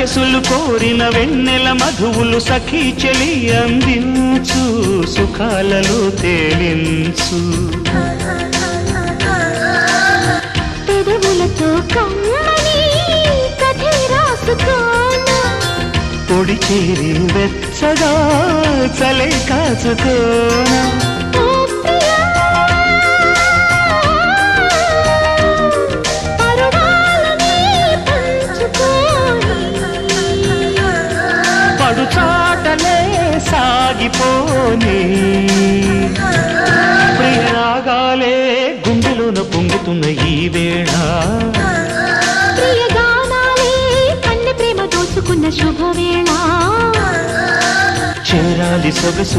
సొగసులు కోరిన వెన్నెల మధువులు సఖీ చెలి అందించు సుఖాలలో తేలించు పెదవులతో కమ్మని కథే రాసుకోనా పొడి చేరి వెచ్చగా చలే కాచుకోనా చాటలే సాగిపోని ప్రియరాగాలే గుండెలోన పొంగుతున్న ఈ వేళ ప్రియగానాలే కన్నె ప్రేమ దోచుకున్న శుభవేళ చేరాలి సొగసు